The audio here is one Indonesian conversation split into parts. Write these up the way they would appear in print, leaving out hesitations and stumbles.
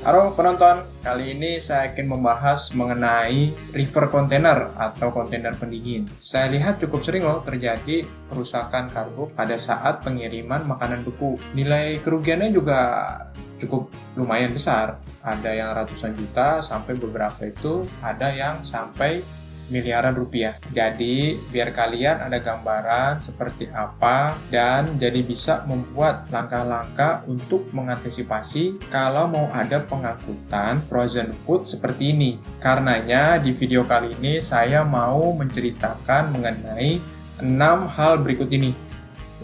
Halo penonton, kali ini saya akan membahas mengenai river container atau kontainer pendingin. Saya lihat cukup sering loh terjadi kerusakan kargo pada saat pengiriman makanan beku. Nilai kerugiannya juga cukup lumayan besar. Ada yang ratusan juta sampai beberapa itu ada yang sampai miliaran rupiah. Jadi biar kalian ada gambaran seperti apa dan jadi bisa membuat langkah-langkah untuk mengantisipasi kalau mau ada pengangkutan frozen food seperti ini. Karenanya di video kali ini saya mau menceritakan mengenai 6 hal berikut ini.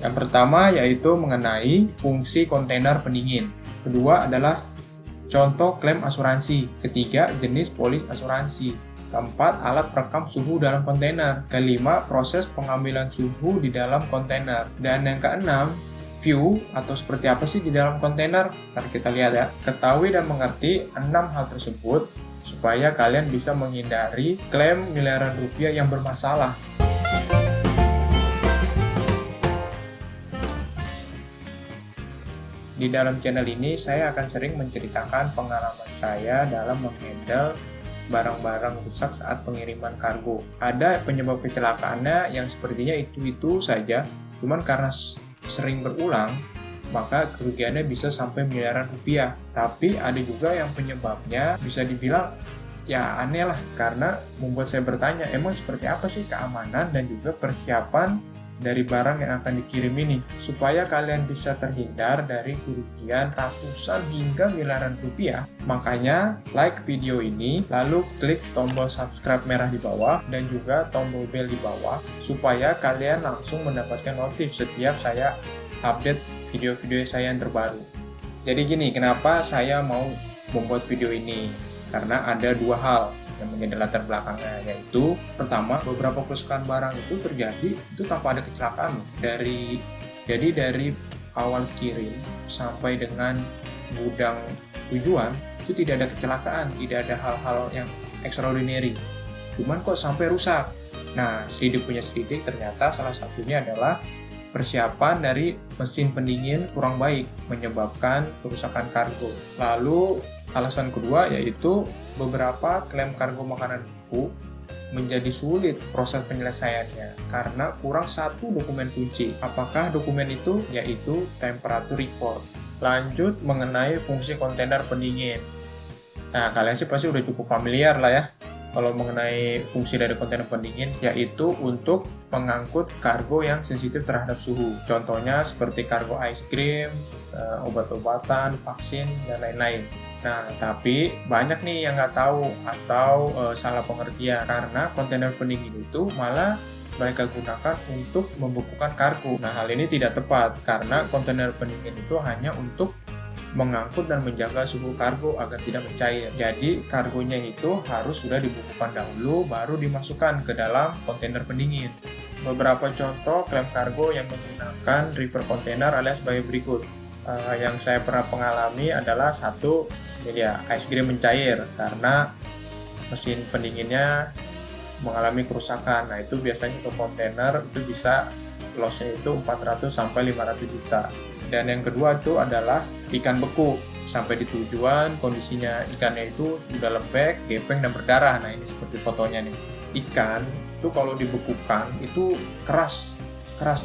Yang pertama yaitu mengenai fungsi kontainer pendingin. Kedua adalah contoh klaim asuransi. Ketiga, jenis polis asuransi. Keempat, alat perekam suhu dalam kontainer. Kelima, proses pengambilan suhu di dalam kontainer. Dan yang keenam, view atau seperti apa sih di dalam kontainer? Ntar kita lihat ya. Ketahui dan mengerti 6 hal tersebut supaya kalian bisa menghindari klaim miliaran rupiah yang bermasalah. Di dalam channel ini saya akan sering menceritakan pengalaman saya dalam menghandle barang-barang rusak saat pengiriman kargo. Ada penyebab kecelakaannya yang sepertinya itu-itu saja, cuman karena sering berulang, maka kerugiannya bisa sampai miliaran rupiah. Tapi ada juga yang penyebabnya bisa dibilang ya aneh lah, karena membuat saya bertanya, emang seperti apa sih keamanan dan juga persiapan dari barang yang akan dikirim ini, supaya kalian bisa terhindar dari kerugian ratusan hingga miliaran rupiah. Makanya like video ini, lalu klik tombol subscribe merah di bawah dan juga tombol bell di bawah supaya kalian langsung mendapatkan notif setiap saya update video-video saya yang terbaru. Jadi gini, kenapa saya mau membuat video ini? Karena ada dua hal yang menjadi latar belakangnya, yaitu pertama, beberapa kerusakan barang itu terjadi itu tanpa ada kecelakaan. Dari awal kirim sampai dengan gudang tujuan itu tidak ada kecelakaan, tidak ada hal-hal yang extraordinary. Cuman kok sampai rusak. Nah, selidik punya selidik, ternyata salah satunya adalah persiapan dari mesin pendingin kurang baik menyebabkan kerusakan kargo. Lalu alasan kedua yaitu beberapa klaim kargo makanan beku menjadi sulit proses penyelesaiannya karena kurang satu dokumen kunci. Apakah dokumen itu? Yaitu temperature record. Lanjut mengenai fungsi kontainer pendingin. Nah, kalian sih pasti udah cukup familiar lah ya kalau mengenai fungsi dari kontainer pendingin, yaitu untuk mengangkut kargo yang sensitif terhadap suhu. Contohnya seperti kargo ice cream, obat-obatan, vaksin, dan lain-lain. Nah, tapi banyak nih yang nggak tahu atau salah pengertian karena kontainer pendingin itu malah mereka gunakan untuk membekukan kargo. Nah, hal ini tidak tepat karena kontainer pendingin itu hanya untuk mengangkut dan menjaga suhu kargo agar tidak mencair. Jadi, kargonya itu harus sudah dibekukan dahulu baru dimasukkan ke dalam kontainer pendingin. Beberapa contoh klaim kargo yang menggunakan river container alias sebagai berikut. Yang saya pernah mengalami adalah satu, ya ice cream mencair karena mesin pendinginnya mengalami kerusakan. Nah, itu biasanya satu kontainer itu bisa loss-nya itu 400 sampai 500 juta. Dan yang kedua itu adalah ikan beku. Sampai di tujuan kondisinya ikannya itu sudah lembek, gepeng dan berdarah. Nah, ini seperti fotonya nih. Ikan itu kalau dibekukan itu keras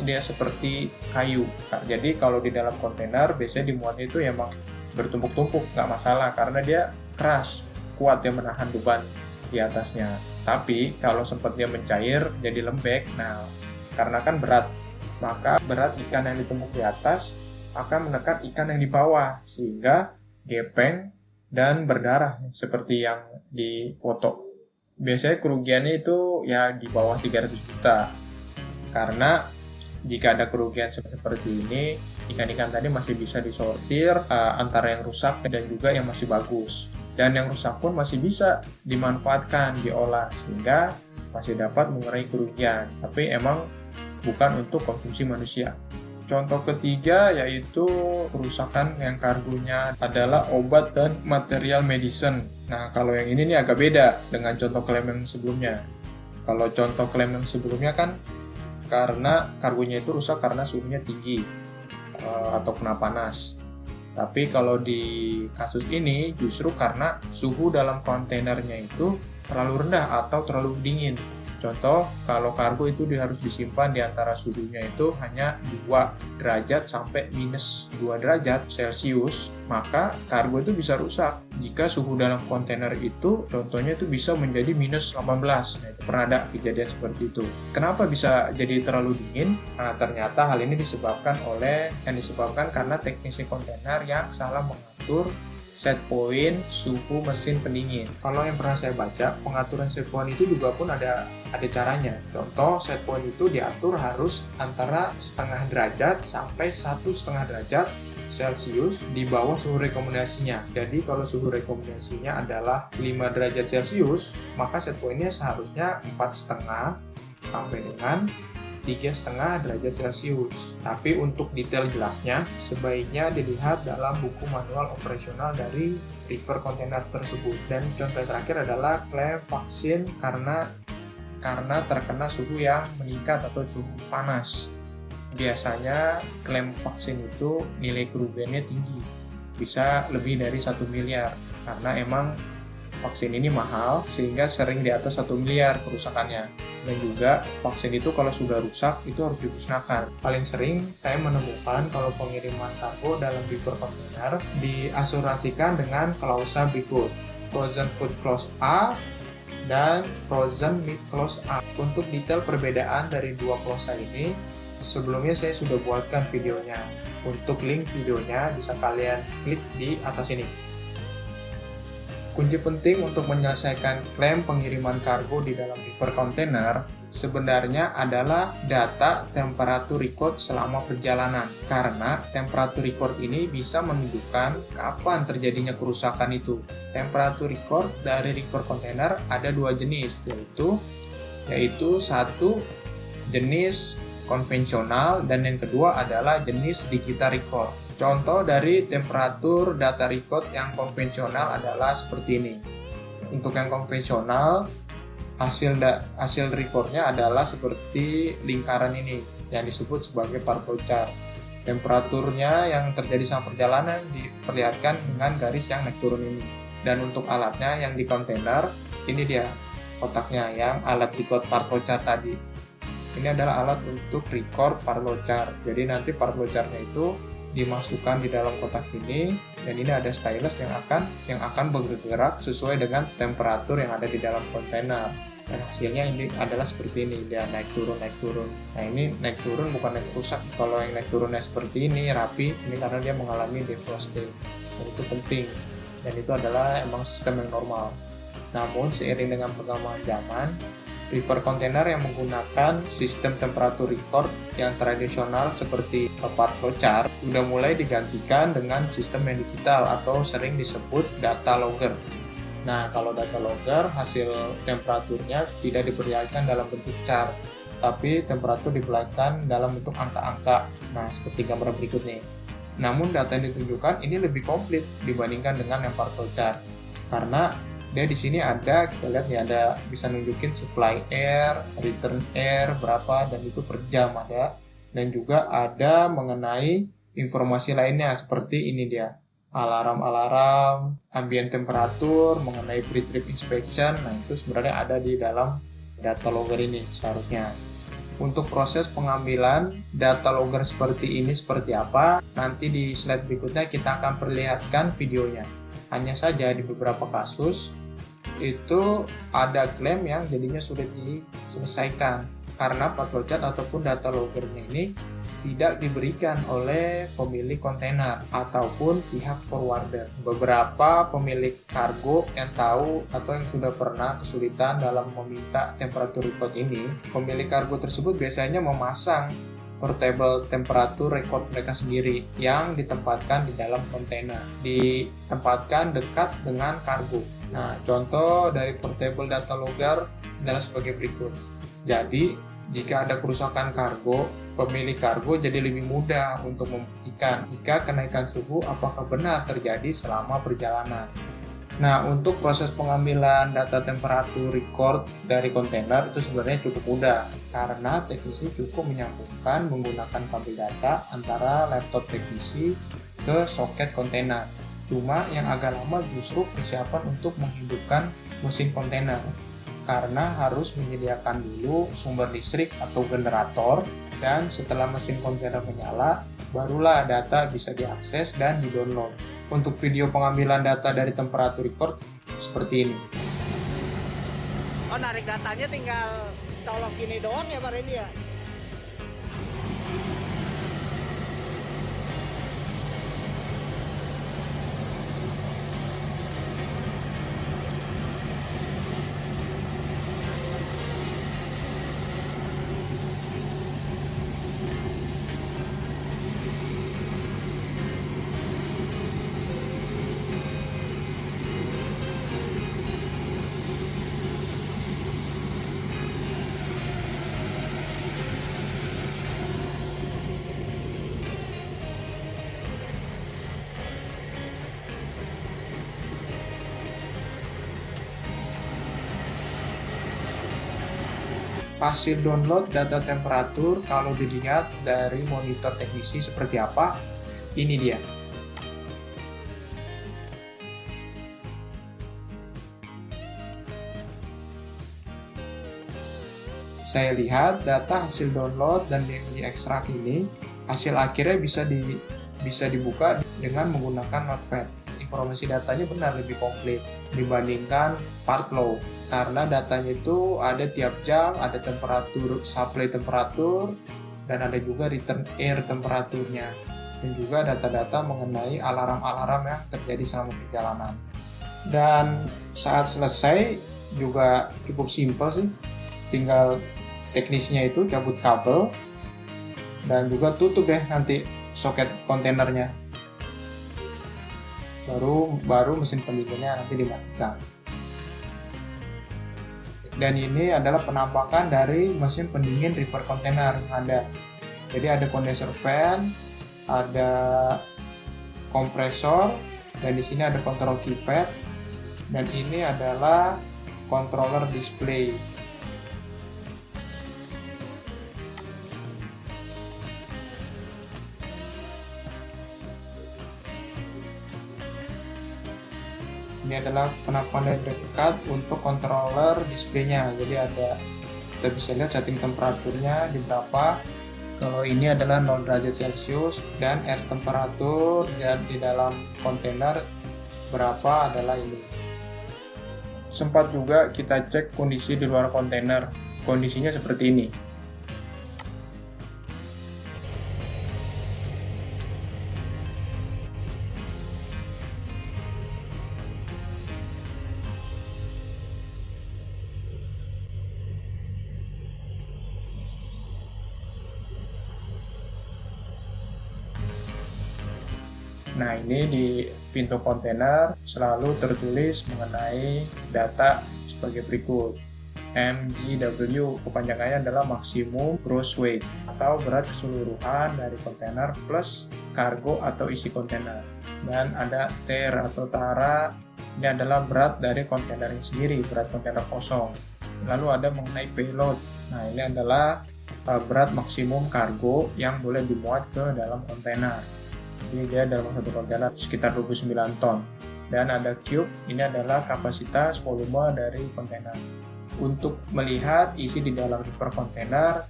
dia seperti kayu. Jadi kalau di dalam kontainer biasanya dimuatnya itu emang bertumpuk-tumpuk, nggak masalah karena dia keras, kuat dia menahan beban di atasnya. Tapi kalau sempat dia mencair jadi lembek, nah karena kan berat, maka berat ikan yang ditumpuk di atas akan menekan ikan yang di bawah sehingga gepeng dan berdarah seperti yang di foto. Biasanya kerugiannya itu ya di bawah 300 juta. Karena jika ada kerugian seperti ini, ikan-ikan tadi masih bisa disortir antara yang rusak dan juga yang masih bagus. Dan yang rusak pun masih bisa dimanfaatkan, diolah sehingga masih dapat mengurangi kerugian. Tapi emang bukan untuk konsumsi manusia. Contoh ketiga yaitu kerusakan yang kargonya adalah obat dan material medicine. Nah, kalau yang ini nih agak beda dengan contoh klaim yang sebelumnya. Kalau contoh klaim yang sebelumnya kan karena kargonya itu rusak karena suhunya tinggi atau kena panas. Tapi kalau di kasus ini justru karena suhu dalam kontainernya itu terlalu rendah atau terlalu dingin. Contoh, kalau kargo itu harus disimpan di antara suhunya itu hanya 2 derajat sampai minus 2 derajat Celcius, maka kargo itu bisa rusak. Jika suhu dalam kontainer itu, contohnya itu bisa menjadi minus 18. Nah, itu pernah ada kejadian seperti itu. Kenapa bisa jadi terlalu dingin? Nah, ternyata hal ini disebabkan karena teknisi kontainer yang salah mengatur set point suhu mesin pendingin. Kalau yang pernah saya baca, pengaturan set point itu juga pun ada caranya. Contoh, set point itu diatur harus antara setengah derajat sampai 1,5 derajat Celcius di bawah suhu rekomendasinya. Jadi kalau suhu rekomendasinya adalah 5 derajat Celcius, maka set point-nya seharusnya 4,5 sampai dengan 3,5 derajat Celcius. Tapi untuk detail jelasnya, sebaiknya dilihat dalam buku manual operasional dari reefer kontainer tersebut. Dan contoh terakhir adalah klaim vaksin karena terkena suhu yang meningkat atau suhu panas. Biasanya klaim vaksin itu nilai kerugiannya tinggi, bisa lebih dari 1 miliar, karena emang vaksin ini mahal sehingga sering di atas 1 miliar kerusakannya. Dan juga vaksin itu kalau sudah rusak itu harus dimusnahkan. Paling sering saya menemukan kalau pengiriman kargo dalam reefer kontainer diasuransikan dengan klausa berikut: Frozen Food Clause A dan Frozen Meat Clause A. Untuk detail perbedaan dari dua klausa ini, sebelumnya saya sudah buatkan videonya. Untuk link videonya bisa kalian klik di atas ini. Kunci penting untuk menyelesaikan klaim pengiriman kargo di dalam reefer kontainer sebenarnya adalah data temperatur record selama perjalanan. Karena temperatur record ini bisa menentukan kapan terjadinya kerusakan itu. Temperatur record dari reefer kontainer ada 2 jenis, yaitu satu jenis konvensional dan yang kedua adalah jenis digital record. Contoh dari temperatur data record yang konvensional adalah seperti ini. Untuk yang konvensional, hasil recordnya adalah seperti lingkaran ini yang disebut sebagai part flowchart. Temperaturnya yang terjadi sama perjalanan diperlihatkan dengan garis yang naik turun ini. Dan untuk alatnya yang di kontainer, ini dia kotaknya yang alat record part flowchart tadi. Ini adalah alat untuk record part flowchart. Jadi nanti part flowchartnya itu dimasukkan di dalam kotak ini, dan ini ada stylus yang akan bergerak sesuai dengan temperatur yang ada di dalam kontainer. Dan hasilnya ini adalah seperti ini, dia naik turun. Nah, ini naik turun bukan naik rusak. Kalau yang naik turunnya seperti ini rapi, ini karena dia mengalami defrosting. Dan itu penting, dan itu adalah emang sistem yang normal. Namun seiring dengan perkembangan zaman, reefer kontainer yang menggunakan sistem temperatur record yang tradisional seperti part flowchart sudah mulai digantikan dengan sistem yang digital atau sering disebut data logger. Nah, kalau data logger, hasil temperaturnya tidak diperlihatkan dalam bentuk chart, tapi temperatur diperlihatkan dalam bentuk angka-angka. Nah, seperti gambar berikut nih. Namun data yang ditunjukkan ini lebih komplit dibandingkan dengan yang part flowchart, karena dia di sini ada, kita lihat nih, ada bisa nunjukin supply air, return air berapa, dan itu per jam ada. Dan juga ada mengenai informasi lainnya seperti ini dia, alarm, ambient temperatur, mengenai pre-trip inspection. Nah, itu sebenarnya ada di dalam data logger ini seharusnya. Untuk proses pengambilan data logger seperti ini seperti apa, nanti di slide berikutnya kita akan perlihatkan videonya. Hanya saja di beberapa kasus itu ada klaim yang jadinya sulit diselesaikan karena part flowchart ataupun data loggernya ini tidak diberikan oleh pemilik kontainer ataupun pihak forwarder. Beberapa pemilik kargo yang tahu atau yang sudah pernah kesulitan dalam meminta temperatur record ini, pemilik kargo tersebut biasanya memasang portable temperatur record mereka sendiri yang ditempatkan di dalam kontainer, ditempatkan dekat dengan kargo. Nah, contoh dari portable data logger adalah sebagai berikut. Jadi, jika ada kerusakan kargo, pemilik kargo jadi lebih mudah untuk membuktikan jika kenaikan suhu apakah benar terjadi selama perjalanan. Nah, untuk proses pengambilan data temperatur record dari kontainer itu sebenarnya cukup mudah karena teknisi cukup menyambungkan menggunakan kabel data antara laptop teknisi ke soket kontainer. Cuma yang agak lama justru persiapan untuk menghidupkan mesin kontainer, karena harus menyediakan dulu sumber listrik atau generator, dan setelah mesin kontainer menyala, barulah data bisa diakses dan di-download. Untuk video pengambilan data dari temperatur record seperti ini. Oh, narik datanya tinggal colok gini doang ya Pak Randy ya? Hasil download data temperatur kalau dilihat dari monitor teknisi seperti apa, ini dia. Saya lihat data hasil download dan yang diekstrak ini, hasil akhirnya bisa dibuka dengan menggunakan Notepad. Informasi datanya benar lebih komplit dibandingkan part low, karena datanya itu ada tiap jam, ada temperatur, supply temperatur, dan ada juga return air temperaturnya, dan juga data-data mengenai alarm-alarm yang terjadi selama perjalanan. Dan saat selesai juga cukup simpel sih, tinggal teknisnya itu cabut kabel dan juga tutup deh nanti soket kontainernya, baru mesin pendinginnya nanti dimatikan. Dan ini adalah penampakan dari mesin pendingin reefer container yang ada. Jadi ada condenser fan, ada kompresor, dan di sini ada kontrol keypad, dan ini adalah controller display. Ini adalah penampakan dari dekat untuk controller displaynya. Jadi kita bisa lihat setting temperaturnya di berapa. Kalau ini adalah 0 derajat Celcius, dan air temperatur di dalam kontainer berapa adalah ini. Sempat juga kita cek kondisi di luar kontainer. Kondisinya seperti ini. Nah, ini di pintu kontainer selalu tertulis mengenai data sebagai berikut. MGW, kepanjangannya adalah Maximum Gross Weight, atau berat keseluruhan dari kontainer plus kargo atau isi kontainer. Dan ada TER atau TARA, ini adalah berat dari kontainernya sendiri, berat kontainer kosong. Lalu ada mengenai payload. Nah, ini adalah berat maksimum kargo yang boleh dimuat ke dalam kontainer. Jadi dia dalam satu kontainer sekitar 29 ton. Dan ada cube, ini adalah kapasitas volume dari kontainer. Untuk melihat isi di dalam reefer kontainer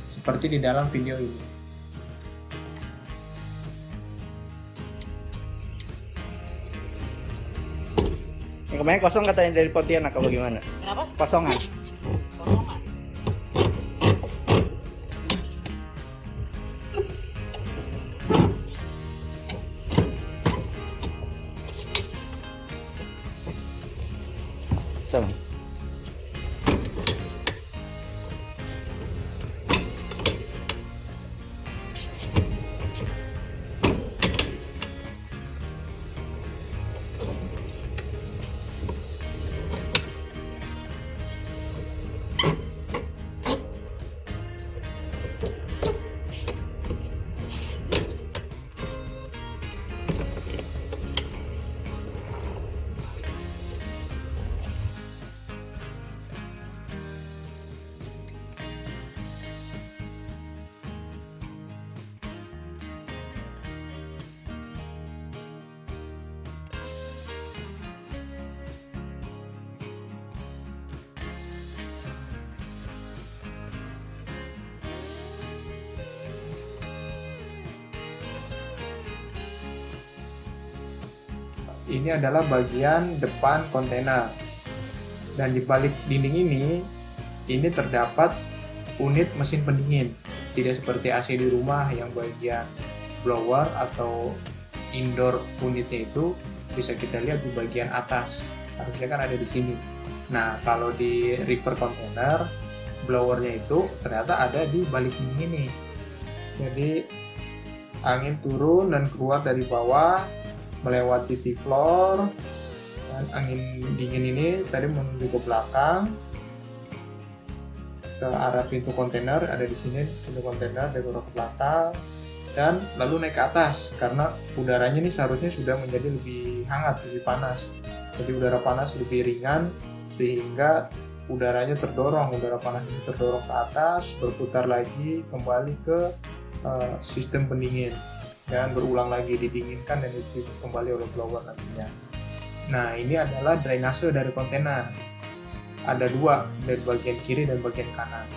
seperti di dalam video ini. Yang kemarin kosong katanya dari Pontianak apa gimana? Kenapa? Kosongan. Kosongan. Sama. ini adalah bagian depan kontainer. Dan di balik dinding ini terdapat unit mesin pendingin. Tidak seperti AC di rumah yang bagian blower atau indoor unitnya itu bisa kita lihat di bagian atas. Harusnya kan ada di sini. Nah, kalau di reefer container, blowernya itu ternyata ada di balik dinding ini. Jadi angin turun dan keluar dari bawah melewati T-floor, dan angin dingin ini tadi menuju ke belakang ke arah pintu kontainer. Ada di sini pintu kontainer, dorong ke belakang dan lalu naik ke atas karena udaranya ini seharusnya sudah menjadi lebih hangat, lebih panas. Jadi udara panas lebih ringan sehingga udara panas ini terdorong ke atas, berputar lagi kembali ke sistem pendingin dan berulang lagi didinginkan dan ditiup kembali oleh blower nantinya. Nah, ini adalah drainase dari kontainer. Ada dua, dari bagian kiri dan bagian kanan.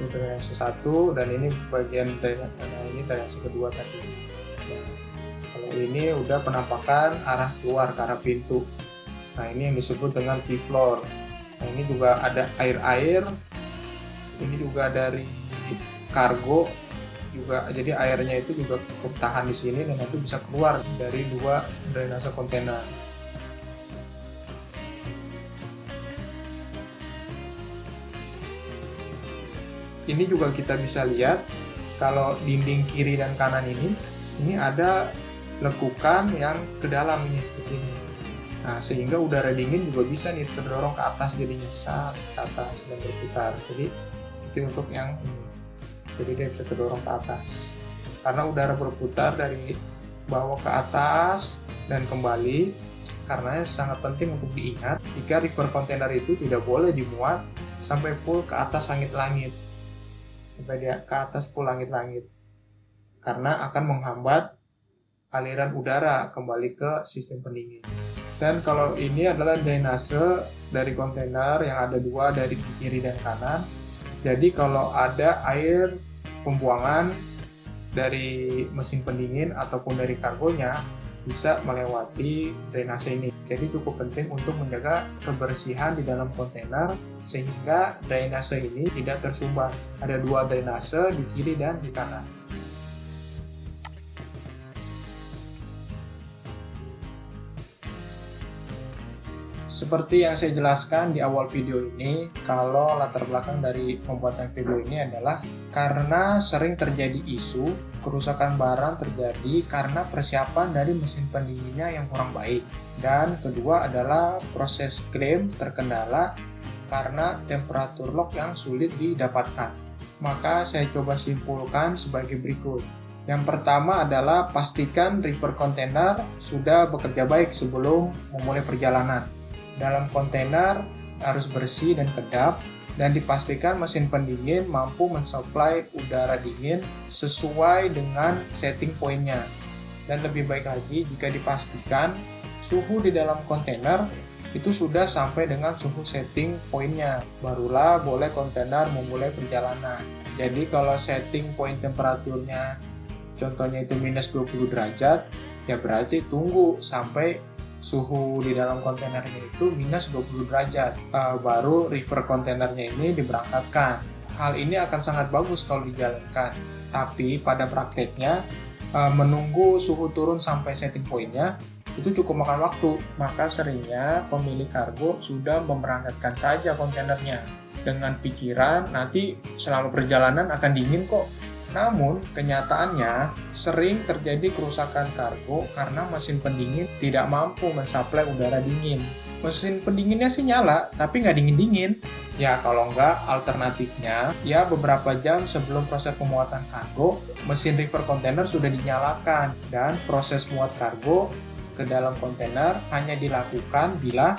Ini drainase satu dan ini bagian drainase, ini drainase kedua tadi. Nah, kalau ini udah penampakan arah keluar ke arah pintu. Nah, ini yang disebut dengan T-floor. Nah, ini juga ada air-air. Ini juga dari kargo juga. Jadi airnya itu juga cukup tahan di sini dan nanti bisa keluar dari dua drainase kontainer. Ini juga kita bisa lihat kalau dinding kiri dan kanan ini ada lekukan yang ke dalam ini seperti ini. Nah, sehingga udara dingin juga bisa nih terdorong ke atas, jadinya ke atas dan berputar. Jadi itu untuk yang ini. Jadi dia bisa terdorong ke atas. Karena udara berputar dari bawah ke atas dan kembali, karena sangat penting untuk diingat jika reefer container itu tidak boleh dimuat sampai full ke atas langit-langit. Sampai dia ke atas full langit-langit. Karena akan menghambat aliran udara kembali ke sistem pendingin. Dan kalau ini adalah drainase dari kontainer yang ada dua, dari kiri dan kanan. Jadi kalau ada air pembuangan dari mesin pendingin ataupun dari kargonya bisa melewati drainase ini. Jadi cukup penting untuk menjaga kebersihan di dalam kontainer sehingga drainase ini tidak tersumbat. Ada dua drainase di kiri dan di kanan. Seperti yang saya jelaskan di awal video ini, kalau latar belakang dari pembuatan video ini adalah karena sering terjadi isu kerusakan barang terjadi karena persiapan dari mesin pendinginnya yang kurang baik. Dan kedua adalah proses klaim terkendala karena temperatur lock yang sulit didapatkan. Maka saya coba simpulkan sebagai berikut. Yang pertama adalah pastikan reefer container sudah bekerja baik sebelum memulai perjalanan. Dalam kontainer harus bersih dan kedap, dan dipastikan mesin pendingin mampu mensuplai udara dingin sesuai dengan setting pointnya. Dan lebih baik lagi jika dipastikan suhu di dalam kontainer itu sudah sampai dengan suhu setting pointnya, barulah boleh kontainer memulai perjalanan. Jadi kalau setting point temperaturnya contohnya itu minus 20 derajat, ya berarti tunggu sampai suhu di dalam kontainernya itu minus 20 derajat, baru reefer kontainernya ini diberangkatkan. Hal ini akan sangat bagus kalau dijalankan, tapi pada prakteknya menunggu suhu turun sampai setting pointnya itu cukup makan waktu. Maka seringnya pemilik kargo sudah memberangkatkan saja kontainernya dengan pikiran nanti selama perjalanan akan dingin kok. Namun, kenyataannya sering terjadi kerusakan kargo karena mesin pendingin tidak mampu mensuplai udara dingin. Mesin pendinginnya sih nyala, tapi nggak dingin-dingin. Ya, kalau nggak, alternatifnya, ya beberapa jam sebelum proses pemuatan kargo, mesin reefer container sudah dinyalakan, dan proses muat kargo ke dalam kontainer hanya dilakukan bila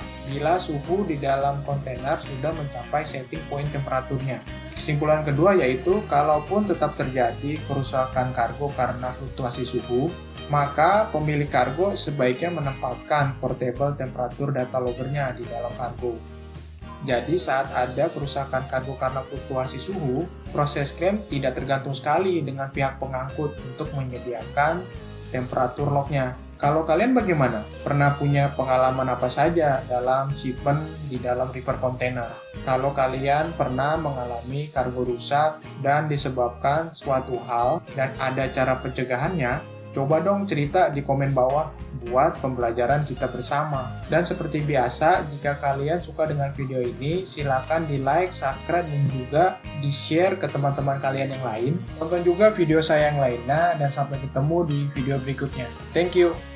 suhu di dalam kontainer sudah mencapai setting point temperaturnya. Kesimpulan kedua yaitu, kalaupun tetap terjadi kerusakan kargo karena fluktuasi suhu, maka pemilik kargo sebaiknya menempatkan portable temperatur data loggernya di dalam kargo. Jadi saat ada kerusakan kargo karena fluktuasi suhu, proses klaim tidak tergantung sekali dengan pihak pengangkut untuk menyediakan temperatur locknya. Kalau kalian bagaimana? Pernah punya pengalaman apa saja dalam shipment di dalam river container? Kalau kalian pernah mengalami kargo rusak dan disebabkan suatu hal dan ada cara pencegahannya, coba dong cerita di komen bawah buat pembelajaran kita bersama. Dan seperti biasa, jika kalian suka dengan video ini, silakan di like, subscribe, dan juga di share ke teman-teman kalian yang lain. Tonton juga video saya yang lainnya, dan sampai ketemu di video berikutnya. Thank you!